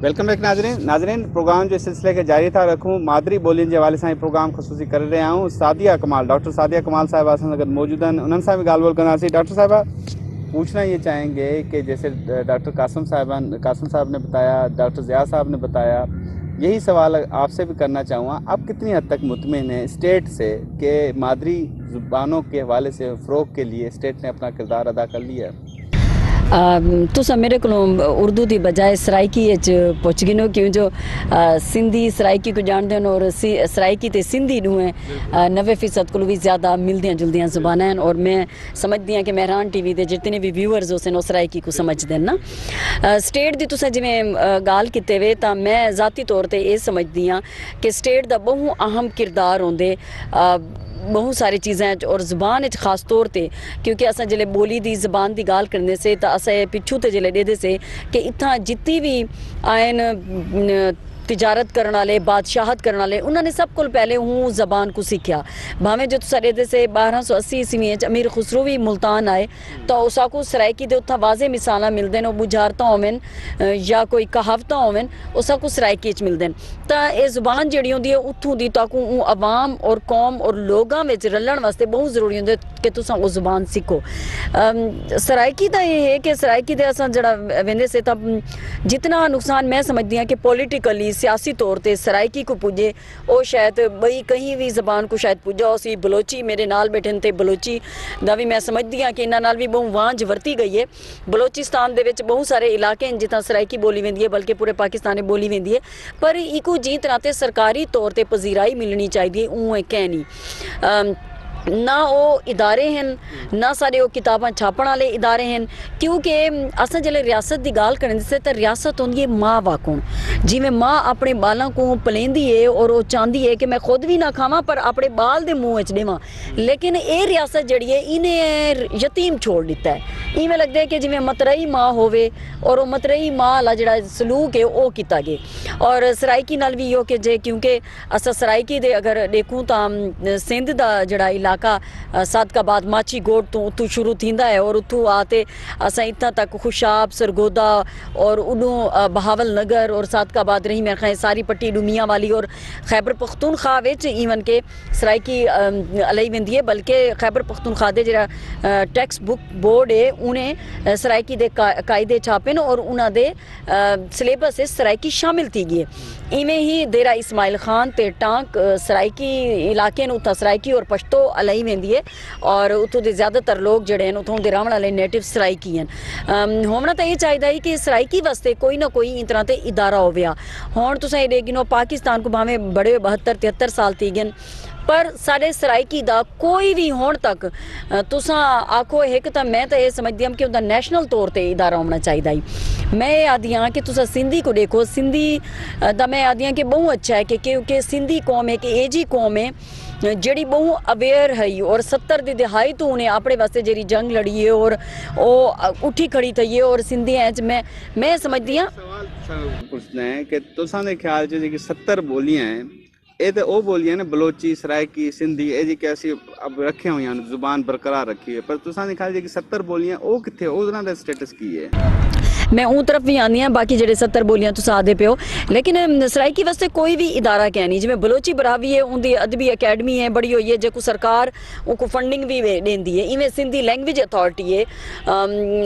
Welcome back नाजरीन programme जो सिलसिले के जारी था रखूँ मादरी बोलियुनि जे हवाले सां प्रोग्राम ख़ुसूसी करे रहिया आहियूं। सादिया कमाल डॉक्टर सादिया कमाल साहिबा असां सां गॾु मौजूद आहिनि, उन्हनि सां भी ॻाल्हि ॿोल कंदासीं। डॉक्टर साहिबा, पूछना ये चाहेंगे कि जैसे डॉक्टर कासिम साहब ने बताया, डॉक्टर ज़िया साहब ने बताया, यही सवाल आपसे भी करना चाहूँगा, आप कितनी हद तक मुतमिन हैं स्टेट से कि मादरी ज़ुबानों के हवाले से फ़रोग़ के लिए स्टेट ने अपना किरदार अदा कर लिया है? तुसा मेरे को उर्दू की बजाय सराइकी पुछ गिनो क्यों जो सिंधी सराइकी को जानते हैं और सराइकी ते सिंधी दुए 90% को भी ज़्यादा मिलदियाँ जुलदियाँ ज़ुबान हैं। और मैं समझती हाँ कि मेहरान टीवी के जितने भी व्यूअर्स होते हैं वो सराइकी को समझते हैं ना। स्टेट की तुसा जिमें गाल किते वे तो मैं ज़ाती तौर पर यह समझती हाँ कि स्टेट का बहु अहम किरदार होंदे बहुत सारी चीज़ें और ज़ुबान ख़ास तौर पर, क्योंकि अस जिले बोली दी ज़ुबान की गाल करने से तो अस पिछू तो जिले देदे से कि इतना जितनी भी आयन तिजारत करने वाले, बादशाहत करने वाले, उन्होंने सब को पहले हूँ ज़बान को सीखा। भावें जो तुसाडे से 1280 ईस्वी अमीर खुसरो भी मुल्तान आए तो उसाको सराइकी दे उत्था वाजे मिसाल मिलते हैं, बुझारत होवन या कोई कहावत होवन उसाको सराइकी मिलते हैं। तो यह ज़ुबान जी होंगी है उतों की ताकू अवाम और कौम और लोगों में रलन वास्ते बहुत जरूरी होंगे कि तुसा वो ज़ुबान सीखो। सराइकी का ये है कि सराइकी दे अस जरा वेंदे से तब जितना नुकसान मैं समझती हाँ कि पॉलिटिकली सियासी तौर पर सराइकी को पुजे वो शायद बई कहीं भी ज़बान को शायद पुजा उसी बलोची मेरे नाल बैठे तो बलोची का भी मैं समझती हाँ कि इन्होंने नाल भी बहुत वांझ वरती गई है। बलोचिस्तान के बहुत सारे इलाके हैं जितना सराइकी बोली वेंदी है, बल्कि पूरे पाकिस्तान में बोली वेंदी है, पर इको जी तरह से सरकारी तौर पर पजीराई मिलनी चाहिए उं कैं नहीं। ना वो इदारे हैं ना सारे वो किताबां छापण वाले इदारे हैं, क्योंकि अस जिले रियासत की गाल करें से तो रियासत होंगी है माँ वाकों। जिमें माँ अपने बालों को पलेंदी है और वो चाहती है कि मैं खुद भी ना खावा पर अपने बाल के मुँह च देवां, लेकिन ये रियासत जी है इन्हें यतीम छोड़ दिता है। इवें लगता है कि जिमें मतरई माँ होवे और वो मतरई माँ वाला जड़ा सलूक है वो किया गया। और सराइकी नाल भी यो कि जे क्योंकि अस सराइकी दे अगर देखूँ तो सिंध का जड़ा इलाका सादकाबाद माची गोड तो उतू शुरू थींदा है और उतू आते असां इतना तक खुशाब सरगोदा और उडू बहावल नगर और सादकाबाद रही मेरे ख्याल सारी पट्टी डुमिया वाली और खैबर पख्तूनख्वा विच इवन के सराइकी अलई वेंदी है, बल्कि खैबर पख्तूनख्वा दे जरा टैक्स बुक बोर्ड है उन्हें सराइकी दे कायदे छापे और उन्होंने दे सिलेबस से सराइकी शामिल थी गई है। इवें ही देरा इस्माइल खान ते टांक सराइकी इलाके उतना सराइकी और पश्तो अलई वेंदी है और उतों के ज़्यादातर लोग जड़े हैं उतों के रहने वाले नेटिव सराइकी हैं। होना तो ये चाहिए कि सराइकी वास्ते कोई ना कोई इन तरह से इदारा होया। हुण तुसीं ये देखो पाकिस्तान को भावें बड़े 72-73 साल थी गए पर साढ़े सराइकी का कोई भी होने तक तुसा आखो एक तो मैं तो ये समझती हूँ कि उनका नैशनल तौर पर इदारा होना चाहिए। मैं ये आदि हाँ कि तुसा सिंधी को देखो, सिंधी का मैं आदि हाँ कि बहुत अच्छा है कि क्योंकि सिंधी कौम है कि एजी कौम है जड़ी बहु अवेयर है और 70 की दिहाई तो उन्हें अपने वास्ते जी जंग लड़ी है और वो उठी खड़ी थी है और सिंधी मैं समझती हाँ पूछना है कि तुसा ने ख्याल जो 70 बोलियां हैं ये तो वो बोलियां ने बलोची सराइकी सिंधी ये जी कैसी अब रखे हुई हैं जुबान बरकरार रखी है, पर तुसा ने ख्याल जो 70 बोलियां वो कितने उन्होंने स्टेटस की है? मैं उन तरफ भी आनी हाँ बाकी जेडे 70 बोलियां तुस आदे पे हो, लेकिन सराइकी वास्ते कोई भी इदारा क्या नहीं। जिमें बलोची बरावी है उनकी अदबी अकेडमी है बड़ी हुई है जो सरकार उनको फंडिंग भी देंदी है। इवें सिंधी लैंग्वेज अथॉरिटी है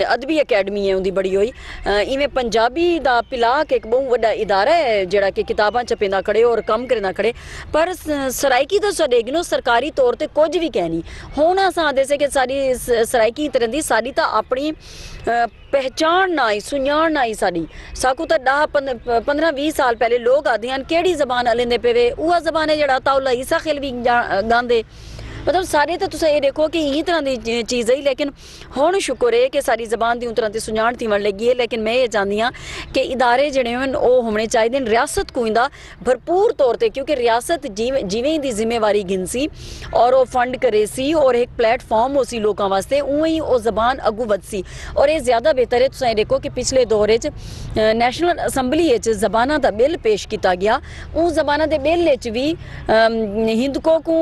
अदबी अकेडमी है उनकी बड़ी हुई। इवें पंजाबी का पिलाक एक बहुत बड़ा इदारा है जड़ा कि किताबां छपेंदा खड़े और कम करना खड़े, पर सराइकी तो सडेगनो सरकारी तौर पर कुछ भी कह नहीं होना। अस आदे से कि सारी सराइकी तरह की साड़ी तो अपनी पहचान ना आई सुञाण ना आई साड़ी साकू तो 10-15-20 साल पहले लोग आदि हैं केड़ी जबान लेंदे पे वे उह जबान है जड़ा ताउला ईसा खेल भी गांदे। मतलब सारे तो तुम ये देखो कि यही तरह की चीज़ है, लेकिन हुण शुक्र है कि सारी जबान की उस तरह की सुझाण थी लगी है। लेकिन मैं ये चाहती हाँ कि इदारे जड़े वो होने चाहिए रियासत को इंदा भरपूर तौर पर, क्योंकि रियासत जिवें दी जिम्मेवारी गिनसी और वो फंड करे सी और एक प्लेटफॉर्म हो सी लोगों वास्ते उवें ही वो जबान अगू वधसी। और ये ज़्यादा बेहतर है तुम देखो कि पिछले दौरे नैशनल असैम्बली जबाना का बिल पेश किया गया, उस जबाना के बिल भी हिंदको को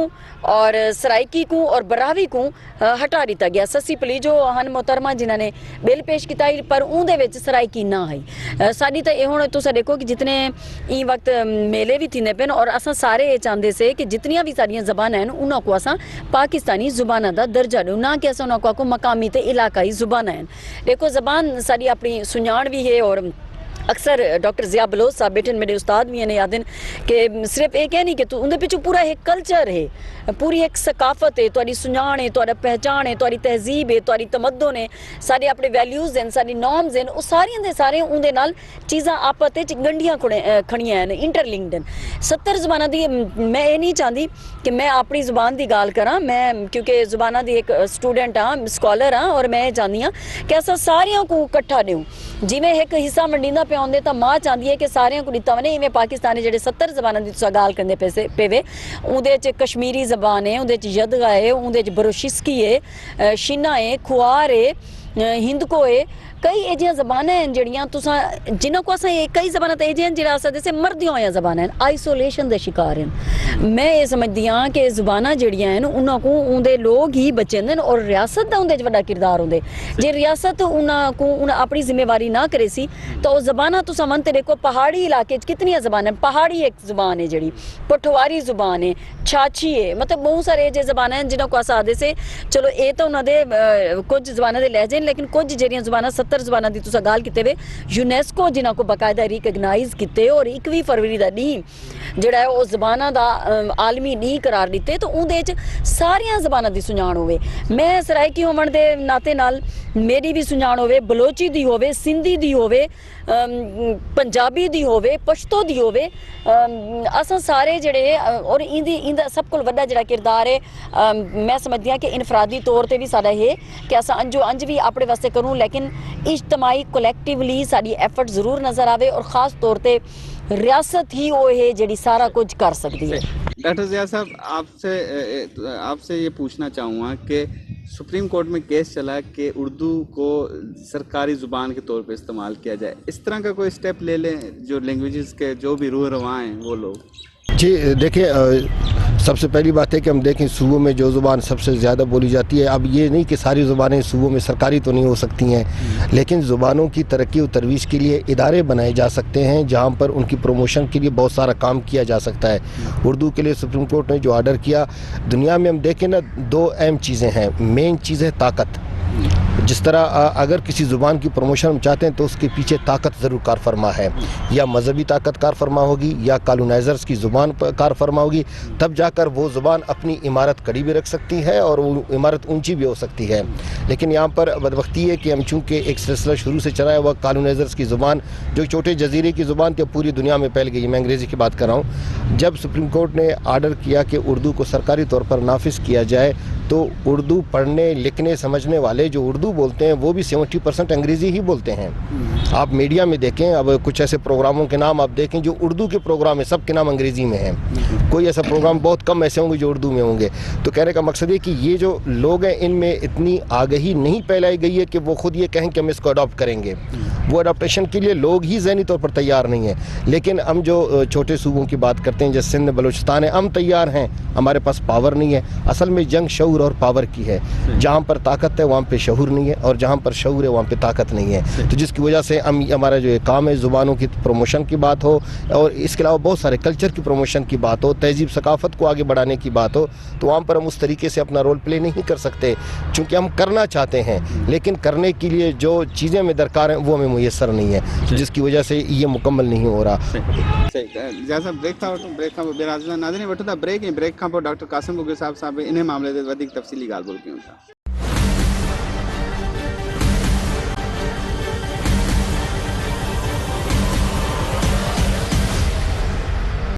और सराइकी को और बरावी को हटा दिता गया। ससी पलीजो हन मोहतरमा जिन्होंने बिल पेश किया पर उनदे विच सराइकी ना आई। साडी तो ये हुण तुसीं देखो कि जितने ई वक्त मेले भी थींदे पे और असां सारे ये चाहते से कि जितनियां भी साडियां ज़बानां हैं उन्हां को असां पाकिस्तानी ज़ुबानां दा दर्जा दूं, ना कि असां उन्हां को आखो मकामी ते इलाकाई ज़ुबानां हैं। देखो ज़बान साडी अपनी सुञाण भी है और अक्सर डॉक्टर ज़िया बलोच साहब बैठे मेरे उस्ताद भी ने याद कि सिर्फ एक है नहीं कि उनके पिछू पूरा एक कल्चर है, पूरी एक सकाफत है, तुहाडी सुञाण है, तुहाडा पहचान है, तुहाडी तहजीब है, तुहाडी तमद्दुन है, सारे अपने वैल्यूज़ हैं, सारी नॉर्म्स हैं, वो सारियां दे सारे उनदे नाल चीज़ां आपस विच गंढियां खड़ियां हैं, इंटरलिंक्ड हैं। 70 ज़बानां दी मैं ये नहीं चाहती कि मैं अपनी ज़ुबान की गाल करा, मैं क्योंकि ज़ुबानां दी एक स्टूडेंट हाँ, स्कॉलर हाँ, और मैं चाहती हाँ कि असां सारियां को कट्ठा देऊं। जिवें एक हिस्सा मंडीदा पे आउंदे तां मां चाहती है कि सारियां को दिता वने, इवें पाकिस्तान जेह्ड़े 70 ज़बानां दी तुसां गाल करदे पेवे उहदे च कश्मीरी ज़बान है, उहदे च यदगा है, उहदे च बरोशिस्की है, शिना है, खुआर है, हिंदको है, कई एजियां ज़बानां हैं जिहड़ियां तुसां जिन्हां को असां कई ज़बानां तां एजियां जिहड़ा असां दे मरदियां होइयां ज़बानां हैं, आइसोलेशन दे शिकार हैं। मैं ये समझदी हां कि ज़बानां जिहड़ियां हैं उन्हां को उंदे लोग ही बचांदे और रियासत दा उंदे च वड्डा किरदार हुंदे। जे रियासत उन्हां को अपनी जिम्मेवारी ना करे सी तो ओह ज़बानां तुसां मनते देखो पहाड़ी इलाके च कितनियां ज़बानां, पहाड़ी एक ज़बान है जिहड़ी, पठवारी ज़ुबान है, छाछी है, मतलब बहुत सारे एजे ज़बानां हैं जिन्हां को असां आखदे से चलो ये तो उन्हां दे कुछ ज़बानां दे लहजे ने, लेकिन कुछ जेहड़ियां ज़बानां 70 ज़बानां दी तुसां गाल कीते वे यूनेस्को जिन्हां को बाकायदा रिकगनाइज कीते और 21 फरवरी दा डी जेड़ा है वो ज़बानां दा आलमी डी करार दिते, तो उहदे च सारियां ज़बानां दी सुञाण होवे। मैं सराइकी होवण दे नाते नाल मेरी भी सुञाण होवे, बलोची दी होवे, सिंधी दी होवे, पंजाबी दी होवे, पश्तो दी होवे, असां सारे जेड़े और इंदा सब कोल वड्डा जेड़ा किरदार है मैं समझदी हां कि इनफरादी तौर ते भी साडा है कि असां अंज भी अपने वास्ते करूं, लेकिन इज्तमाई कलैक्टिवली साडी एफर्ट ज़रूर नज़र आवे और ख़ास तौर ते रियासत ही वो है जेड़ी सारा कुछ कर सकती है। डॉक्टर ज़िया साहब आपसे ये पूछना चाहूँगा कि सुप्रीम कोर्ट में केस चला कि उर्दू को सरकारी ज़ुबान के तौर पे इस्तेमाल किया जाए, इस तरह का कोई स्टेप ले लें जो लैंग्वेजेस के जो भी रूह रवां हैं वो लोग? जी देखिए, सबसे पहली बात है कि हम देखें सूबों में जो ज़ुबान सबसे ज़्यादा बोली जाती है, अब ये नहीं कि सारी ज़ुबानें सूबों में सरकारी तो नहीं हो सकती हैं, लेकिन ज़ुबानों की तरक्की और तरवीज के लिए इदारे बनाए जा सकते हैं जहाँ पर उनकी प्रमोशन के लिए बहुत सारा काम किया जा सकता है। उर्दू के लिए सुप्रीम कोर्ट ने जो आर्डर किया, दुनिया में हम देखें ना, दो अहम चीज़ें हैं। मेन चीज़ है ताकत। जिस तरह अगर किसी ज़ुबान की प्रमोशन हम चाहते हैं तो उसके पीछे ताकत ज़रूर कार फरमा है, या मजहबी ताकत कार फरमा होगी या कॉलोनाइज़र्स की ज़ुबान कार फरमा होगी, तब जाकर वो ज़ुबान अपनी इमारत कड़ी भी रख सकती है और वो इमारत ऊंची भी हो सकती है। लेकिन यहाँ पर बदबख्ती है कि हम चूँकि एक सिलसिला शुरू से चला है, वह कॉलोनाइज़र्स की ज़ुबान जो छोटे जजीरे की ज़ुबान थी पूरी दुनिया में फैल गई। मैं अंग्रेज़ी की बात कर रहा हूँ। जब सुप्रीम कोर्ट ने आर्डर किया कि उर्दू को सरकारी तौर पर नाफिज किया जाए, तो उर्दू पढ़ने लिखने समझने वाले जो उर्दू बोलते हैं वो भी 70% अंग्रेज़ी ही बोलते हैं। आप मीडिया में देखें, अब कुछ ऐसे प्रोग्रामों के नाम आप देखें जो उर्दू के प्रोग्राम हैं, सब के नाम अंग्रेज़ी में हैं। कोई ऐसा प्रोग्राम बहुत कम ऐसे होंगे जो उर्दू में होंगे। तो कहने का मकसद है कि ये जो लोग हैं इनमें इतनी आगाही नहीं फैलाई गई है कि वो खुद ये कहें कि हम इसको अडॉप्ट करेंगे। वो अडॉप्टेशन के लिए लोग ही ज़हनी तौर पर तैयार नहीं हैं। लेकिन हम जो छोटे सूबों की बात करते हैं जैसे सिंध बलूचिस्तान है, हम तैयार हैं, हमारे पास पावर नहीं है। असल में जंग शऊर और पावर की है। जहाँ पर ताकत है वहाँ पे शऊर नहीं है और जहाँ पर शऊर है वहाँ पे ताकत नहीं है। तो जिसकी वजह से हमारा जो काम है, ज़ुबानों की प्रमोशन की बात हो और इसके अलावा बहुत सारे कल्चर की प्रमोशन की बात हो, तहजीब सकाफ़त को आगे बढ़ाने की बात हो, तो वहाँ पर हम उस तरीके से अपना रोल प्ले नहीं कर सकते, चूँकि हम करना चाहते हैं लेकिन करने के लिए जो चीज़ें हमें दरकार हैं वो हमें मुयसर नहीं है, तो जिसकी वजह से ये मुकम्मल नहीं हो रहा। जैसा ब्रेक था नाज़रीन वठो था ब्रेक खां पोइ डॉक्टर कासिम बुगे साहब इन मामले ते वधीक तफ़सीली ॻाल्हि ॿोल कयूं था।